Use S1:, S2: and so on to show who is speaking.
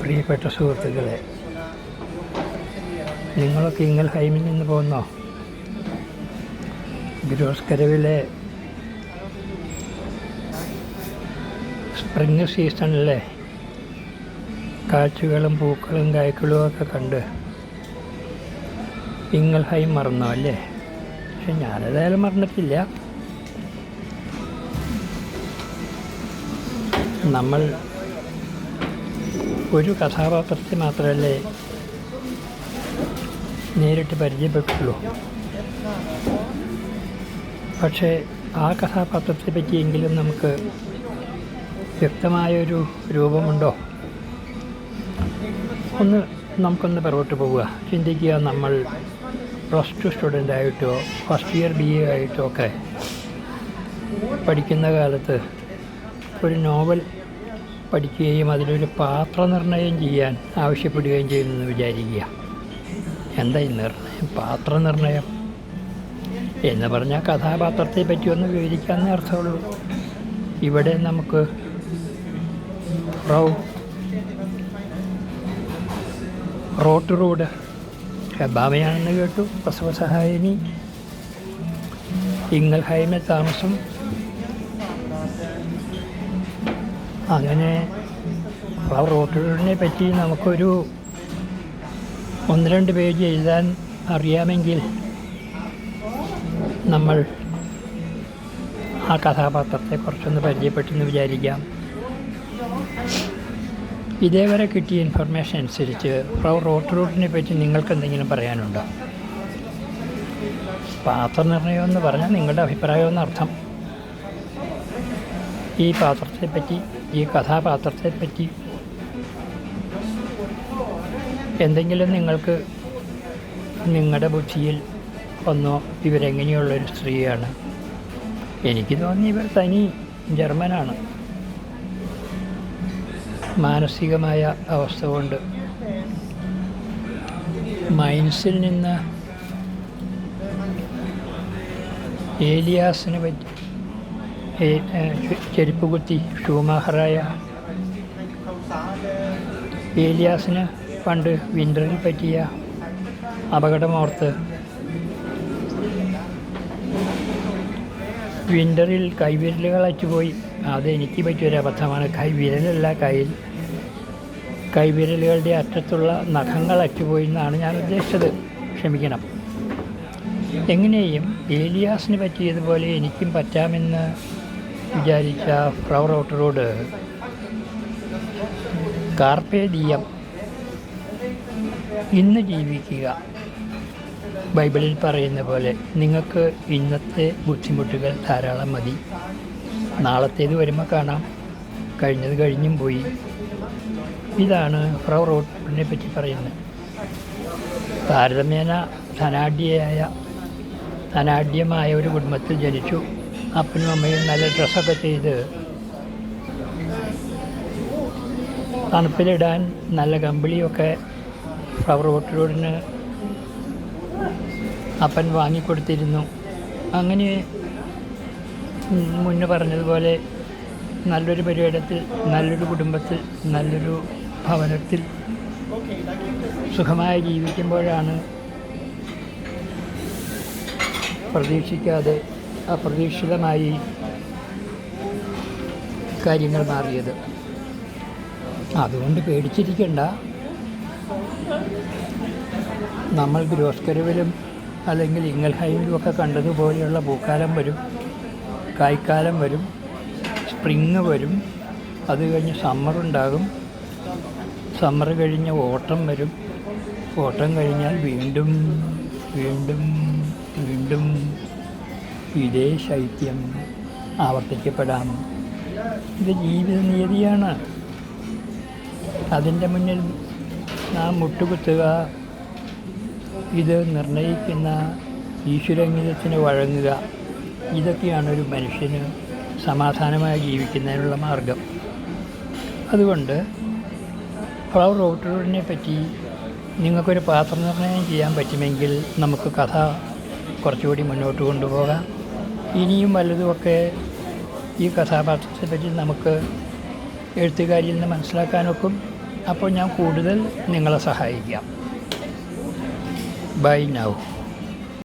S1: പ്രിയപ്പെട്ട സുഹൃത്തുക്കളെ, നിങ്ങളൊക്കെ ഇൻഗൽഹൈമിൽ നിന്ന് പോകുന്നോ? ഗ്രോസ്കരവിലെ സ്പ്രിങ് സീസണിലെ കാഴ്ചകളും പൂക്കളും കായ്ക്കളും ഒക്കെ കണ്ട് ഇൻഗൽഹൈം മറന്നോ അല്ലേ? പക്ഷെ ഞാനേതായാലും മറന്നിട്ടില്ല. നമ്മൾ ഒരു കഥാപാത്രത്തെ മാത്രമല്ലേ നേരിട്ട് പരിചയപ്പെട്ടുള്ളൂ. പക്ഷേ ആ കഥാപാത്രത്തെ പറ്റിയെങ്കിലും നമുക്ക് വ്യക്തമായൊരു രൂപമുണ്ടോ? നമുക്കൊന്ന് പുറകോട്ട് പോവുക, ചിന്തിക്കുക. നമ്മൾ +2 സ്റ്റുഡൻ്റായിട്ടോ ഫസ്റ്റ് ഇയർ BA ആയിട്ടോ ഒക്കെ പഠിക്കുന്ന കാലത്ത് ഒരു നോവൽ പഠിക്കുകയും അതിലൊരു പാത്രനിർണ്ണയം ചെയ്യാൻ ആവശ്യപ്പെടുകയും ചെയ്യുമെന്ന് വിചാരിക്കുക. എന്താ ഈ നിർണ്ണയം, പാത്രനിർണ്ണയം എന്ന് പറഞ്ഞാൽ കഥാപാത്രത്തെ പറ്റിയൊന്ന് വിവരിക്കാമെന്നേ അർത്ഥമുള്ളൂ. ഇവിടെ നമുക്ക് റോട്ടുറൂഡ് ഹെബാമയാണെന്ന് കേട്ടു, പ്രസവ സഹായിനി, ഇൻഗൽഹൈമിൽ താമസം. അങ്ങനെ റോട്ടുറൂഡിനെ പറ്റി നമുക്കൊരു 1-2 പേജ് എഴുതാൻ അറിയാമെങ്കിൽ നമ്മൾ ആ കഥാപാത്രത്തെ കുറച്ചൊന്ന് പരിചയപ്പെട്ടെന്ന് വിചാരിക്കാം. ഇതേവരെ കിട്ടിയ ഇൻഫർമേഷൻ അനുസരിച്ച് റോട്ടുറൂഡിനെ പറ്റി നിങ്ങൾക്ക് എന്തെങ്കിലും പറയാനുണ്ടോ? പാത്രനിർണ്ണയം എന്ന് പറഞ്ഞാൽ നിങ്ങളുടെ അഭിപ്രായം എന്നർത്ഥം. ഈ പാത്രത്തെപ്പറ്റി, ഈ കഥാപാത്രത്തെപ്പറ്റി എന്തെങ്കിലും നിങ്ങൾക്ക് നിങ്ങളുടെ ബുദ്ധിയിൽ വന്നോ? ഇവരെങ്ങനെയുള്ളൊരു സ്ത്രീയാണ്? എനിക്ക് തോന്നി ഇവർ തനി ജർമ്മനാണ്. മാനസികമായ അവസ്ഥ കൊണ്ട് മൈൻസിൽ നിന്ന് ഏലിയാസിനെ പറ്റി, ചെരുപ്പ് കുത്തി ഷൂമാഹറായ ഏലിയാസിന് പണ്ട് വിൻ്ററിൽ പറ്റിയ അപകടമോർത്ത് വിൻ്ററിൽ കൈവിരലുകൾ അറ്റുപോയി. അതെനിക്ക് പറ്റിയൊരു അബദ്ധമാണ്. കൈവിരലല്ല, കൈവിരലുകളുടെ അറ്റത്തുള്ള നഖങ്ങൾ അറ്റുപോയി എന്നാണ് ഞാൻ ഉദ്ദേശിച്ചത്. ക്ഷമിക്കണം. എങ്ങനെയും ഏലിയാസിന് പറ്റിയതുപോലെ എനിക്കും പറ്റാമെന്ന് വിചാരിച്ച റോട്ടുറൂഡ് കാർപ്പേ ദിയം, ഇന്ന് ജീവിക്കുക. ബൈബിളിൽ പറയുന്ന പോലെ നിങ്ങൾക്ക് ഇന്നത്തെ ബുദ്ധിമുട്ടുകൾ ധാരാളം മതി, നാളത്തേത് വരുമ്പോൾ കാണാം, കഴിഞ്ഞത് കഴിഞ്ഞും പോയി. ഇതാണ് റോട്ടുറൂഡിനെ പറ്റി പറയുന്നത്. താരതമ്യേന ധനാഢ്യമായ ഒരു കുടുംബത്തിൽ ജനിച്ചു. അപ്പനും അമ്മയും നല്ല ഡ്രസ്സൊക്കെ ചെയ്ത് തണുപ്പിലിടാൻ നല്ല കമ്പിളിയൊക്കെ റോട്ടുറൂഡിന് അപ്പൻ വാങ്ങിക്കൊടുത്തിരുന്നു. അങ്ങനെ മുന്നേ പറഞ്ഞതുപോലെ നല്ലൊരു പരിപാടിയിൽ, നല്ലൊരു കുടുംബത്തിൽ, നല്ലൊരു ഭവനത്തിൽ സുഖമായി ജീവിക്കുമ്പോഴാണ് പ്രതീക്ഷിക്കാതെ അപ്രതീക്ഷിതമായി കാര്യങ്ങൾ മാറിയത്. അതുകൊണ്ട് പേടിച്ചിരിക്കണ്ട. നമ്മൾ ഗ്രോസ്കരവിലും അല്ലെങ്കിൽ ഇൻഗൽഹൈമിലും ഒക്കെ കണ്ടതുപോലെയുള്ള പൂക്കാലം വരും, കായ്ക്കാലം വരും, സ്പ്രിങ് വരും, അത് കഴിഞ്ഞ് സമ്മറുണ്ടാകും, സമ്മർ കഴിഞ്ഞ് ഓട്ടം വരും, ഓട്ടം കഴിഞ്ഞാൽ വീണ്ടും വീണ്ടും വീണ്ടും ഇതേ ശൈത്യം ആവർത്തിക്കപ്പെടാം. ഇത് ജീവിത നിയതിയാണ്. അതിൻ്റെ മുന്നിൽ നാം മുട്ടുകുത്തുക, ഇത് നിർണ്ണയിക്കുന്ന ഈശ്വരംഗീതത്തിന് വഴങ്ങുക, ഇതൊക്കെയാണ് ഒരു മനുഷ്യന് സമാധാനമായി ജീവിക്കുന്നതിനുള്ള മാർഗം. അതുകൊണ്ട് റോട്ടുറൂഡിനെ പറ്റി നിങ്ങൾക്കൊരു പാത്രനിർണ്ണയം ചെയ്യാൻ പറ്റുമെങ്കിൽ നമുക്ക് കഥ കുറച്ചുകൂടി മുന്നോട്ട് കൊണ്ടുപോകാം. ഇനിയും വല്ലതുമൊക്കെ ഈ കഥാപാത്രത്തെ പറ്റി നമുക്ക് എഴുത്തുകാരിയിൽ നിന്ന് മനസ്സിലാക്കാനൊക്കും. അപ്പോൾ ഞാൻ കൂടുതൽ നിങ്ങളെ സഹായിക്കാം. Buy now.